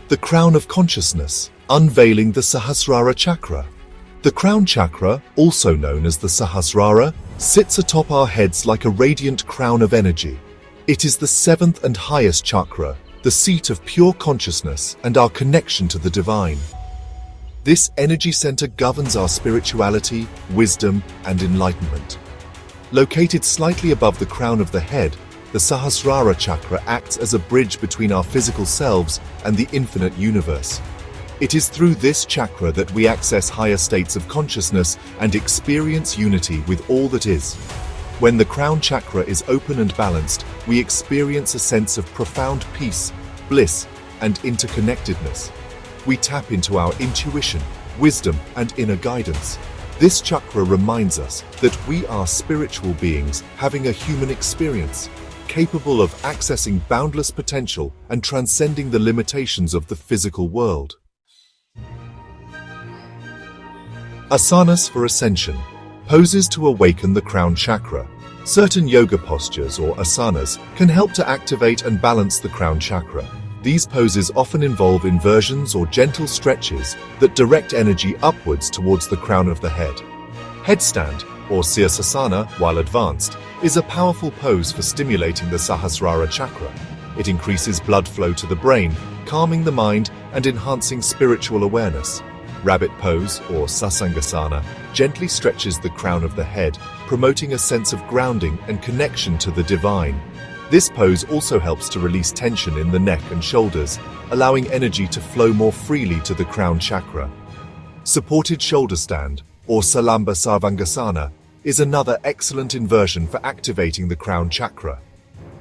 The crown of consciousness, unveiling the Sahasrara Chakra. The crown chakra, also known as the Sahasrara, sits atop our heads like a radiant crown of energy. It is the seventh and highest chakra, the seat of pure consciousness and our connection to the divine. This energy center governs our spirituality, wisdom, and enlightenment. Located slightly above the crown of the head, the Sahasrara Chakra acts as a bridge between our physical selves and the infinite universe. It is through this chakra that we access higher states of consciousness and experience unity with all that is. When the crown chakra is open and balanced, we experience a sense of profound peace, bliss, and interconnectedness. We tap into our intuition, wisdom, and inner guidance. This chakra reminds us that we are spiritual beings having a human experience, capable of accessing boundless potential and transcending the limitations of the physical world. Asanas for ascension, poses to awaken the crown chakra. Certain yoga postures or asanas can help to activate and balance the crown chakra. These poses often involve inversions or gentle stretches that direct energy upwards towards the crown of the head. Headstand, or Sirsasana, while advanced, is a powerful pose for stimulating the Sahasrara Chakra. It increases blood flow to the brain, calming the mind and enhancing spiritual awareness. Rabbit pose, or Sasangasana, gently stretches the crown of the head, promoting a sense of grounding and connection to the divine. This pose also helps to release tension in the neck and shoulders, allowing energy to flow more freely to the crown chakra. Supported shoulder stand, or Salamba Sarvangasana, is another excellent inversion for activating the crown chakra.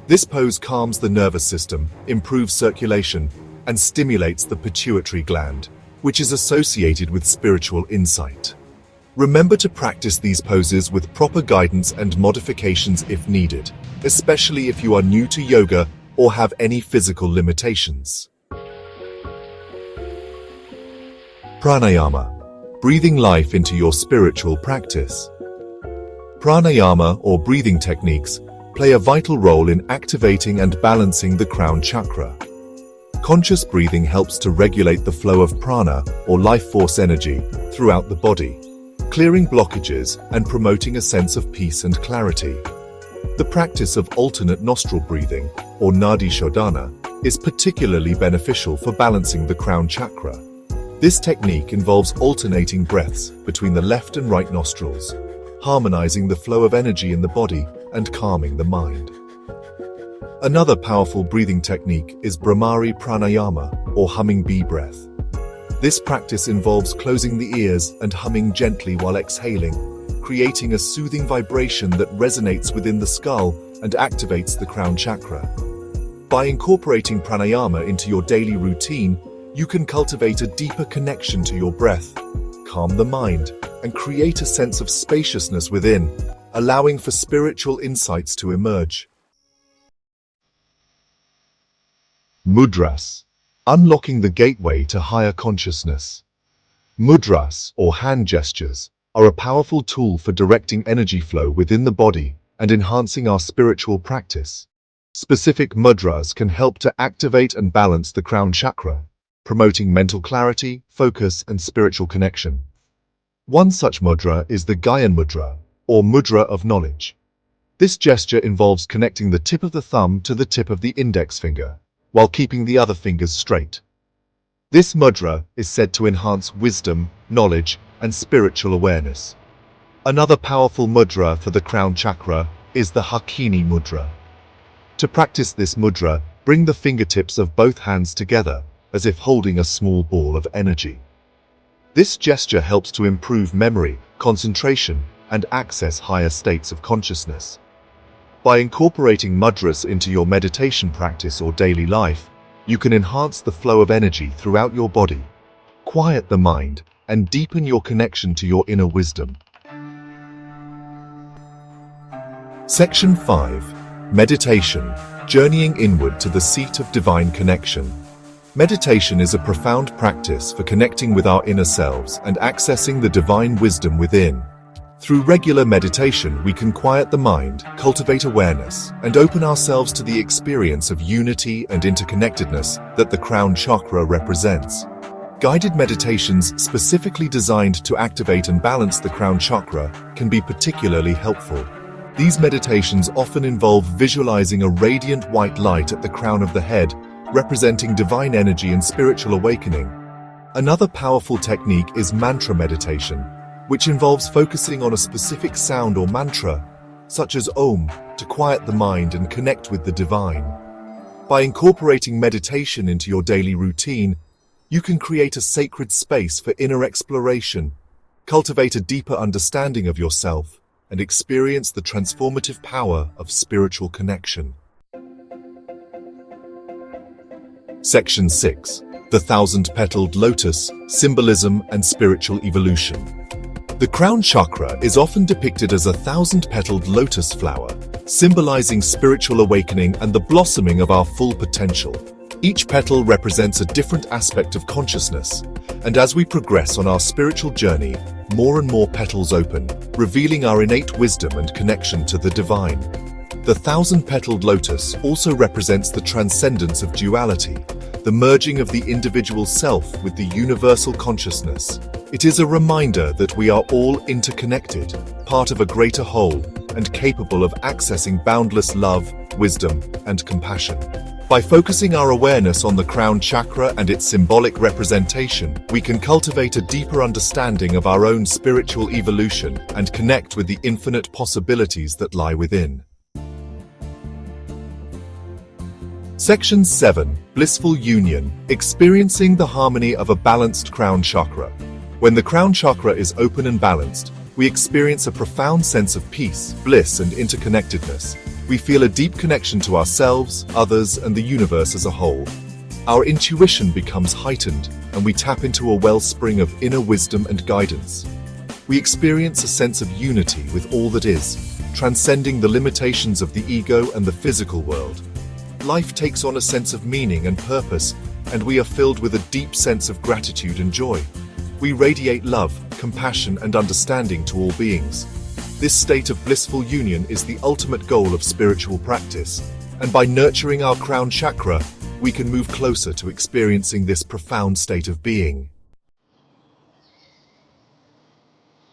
This pose calms the nervous system, improves circulation, and stimulates the pituitary gland, which is associated with spiritual insight. Remember to practice these poses with proper guidance and modifications if needed, especially if you are new to yoga or have any physical limitations. Pranayama, breathing life into your spiritual practice. Pranayama, or breathing techniques, play a vital role in activating and balancing the crown chakra. Conscious breathing helps to regulate the flow of prana, or life force energy, throughout the body, clearing blockages and promoting a sense of peace and clarity. The practice of alternate nostril breathing, or Nadi Shodhana, is particularly beneficial for balancing the crown chakra. This technique involves alternating breaths between the left and right nostrils, harmonizing the flow of energy in the body and calming the mind. Another powerful breathing technique is Bhramari Pranayama, or humming bee breath. This practice involves closing the ears and humming gently while exhaling, creating a soothing vibration that resonates within the skull and activates the crown chakra. By incorporating pranayama into your daily routine, you can cultivate a deeper connection to your breath, calm the mind, and create a sense of spaciousness within, allowing for spiritual insights to emerge. Mudras, unlocking the gateway to higher consciousness. Mudras, or hand gestures, are a powerful tool for directing energy flow within the body and enhancing our spiritual practice. Specific mudras can help to activate and balance the crown chakra, promoting mental clarity, focus, and spiritual connection. One such mudra is the Gyan Mudra, or Mudra of Knowledge. This gesture involves connecting the tip of the thumb to the tip of the index finger, while keeping the other fingers straight. This mudra is said to enhance wisdom, knowledge, and spiritual awareness. Another powerful mudra for the crown chakra is the Hakini Mudra. To practice this mudra, bring the fingertips of both hands together, as if holding a small ball of energy. This gesture helps to improve memory, concentration, and access higher states of consciousness. By incorporating mudras into your meditation practice or daily life, you can enhance the flow of energy throughout your body, quiet the mind, and deepen your connection to your inner wisdom. Section 5. Meditation, journeying inward to the seat of divine connection. Meditation is a profound practice for connecting with our inner selves and accessing the divine wisdom within. Through regular meditation, we can quiet the mind, cultivate awareness, and open ourselves to the experience of unity and interconnectedness that the Crown Chakra represents. Guided meditations specifically designed to activate and balance the Crown Chakra can be particularly helpful. These meditations often involve visualizing a radiant white light at the crown of the head, representing divine energy and spiritual awakening. Another powerful technique is mantra meditation, which involves focusing on a specific sound or mantra, such as Om, to quiet the mind and connect with the divine. By incorporating meditation into your daily routine, you can create a sacred space for inner exploration, cultivate a deeper understanding of yourself, and experience the transformative power of spiritual connection. Section 6. The Thousand-Petaled Lotus, Symbolism and Spiritual Evolution. The Crown Chakra is often depicted as a thousand-petaled lotus flower, symbolizing spiritual awakening and the blossoming of our full potential. Each petal represents a different aspect of consciousness, and as we progress on our spiritual journey, more and more petals open, revealing our innate wisdom and connection to the divine. The thousand-petaled lotus also represents the transcendence of duality, the merging of the individual self with the universal consciousness. It is a reminder that we are all interconnected, part of a greater whole, and capable of accessing boundless love, wisdom, and compassion. By focusing our awareness on the Crown Chakra and its symbolic representation, we can cultivate a deeper understanding of our own spiritual evolution and connect with the infinite possibilities that lie within. Section 7. Blissful Union, Experiencing the Harmony of a Balanced Crown Chakra. When the Crown Chakra is open and balanced, we experience a profound sense of peace, bliss, and interconnectedness. We feel a deep connection to ourselves, others, and the universe as a whole. Our intuition becomes heightened, and we tap into a wellspring of inner wisdom and guidance. We experience a sense of unity with all that is, transcending the limitations of the ego and the physical world. Life takes on a sense of meaning and purpose, and we are filled with a deep sense of gratitude and joy. We radiate love, compassion, and understanding to all beings. This state of blissful union is the ultimate goal of spiritual practice, and by nurturing our Crown Chakra, we can move closer to experiencing this profound state of being.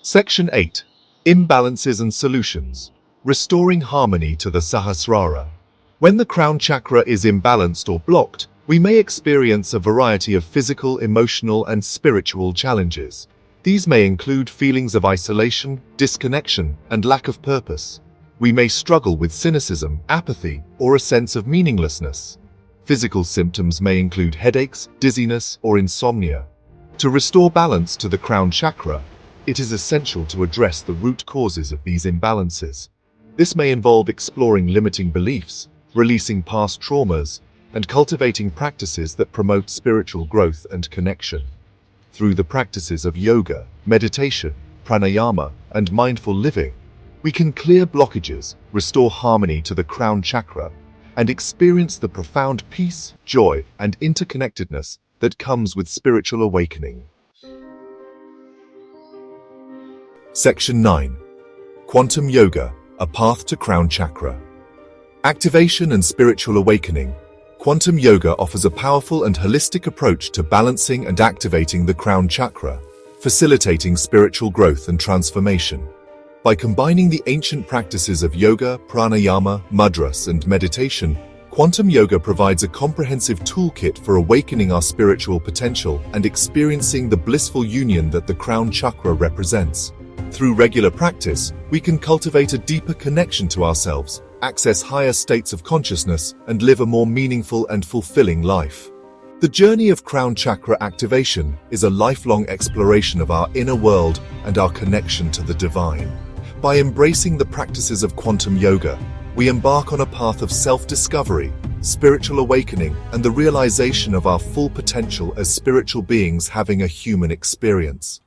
Section 8. Imbalances and Solutions, Restoring Harmony to the Sahasrara. When the Crown Chakra is imbalanced or blocked, we may experience a variety of physical, emotional, and spiritual challenges. These may include feelings of isolation, disconnection, and lack of purpose. We may struggle with cynicism, apathy, or a sense of meaninglessness. Physical symptoms may include headaches, dizziness, or insomnia. To restore balance to the Crown Chakra, it is essential to address the root causes of these imbalances. This may involve exploring limiting beliefs, releasing past traumas, and cultivating practices that promote spiritual growth and connection. Through the practices of yoga, meditation, pranayama, and mindful living, we can clear blockages, restore harmony to the Crown Chakra, and experience the profound peace, joy, and interconnectedness that comes with spiritual awakening. Section 9. Quantum Yoga, a Path to Crown Chakra. Activation and Spiritual Awakening. Quantum Yoga offers a powerful and holistic approach to balancing and activating the Crown Chakra, facilitating spiritual growth and transformation. By combining the ancient practices of yoga, pranayama, mudras, and meditation, Quantum Yoga provides a comprehensive toolkit for awakening our spiritual potential and experiencing the blissful union that the Crown Chakra represents. Through regular practice, we can cultivate a deeper connection to ourselves, access higher states of consciousness, and live a more meaningful and fulfilling life. The journey of Crown Chakra activation is a lifelong exploration of our inner world and our connection to the divine. By embracing the practices of quantum yoga, we embark on a path of self-discovery, spiritual awakening, and the realization of our full potential as spiritual beings having a human experience.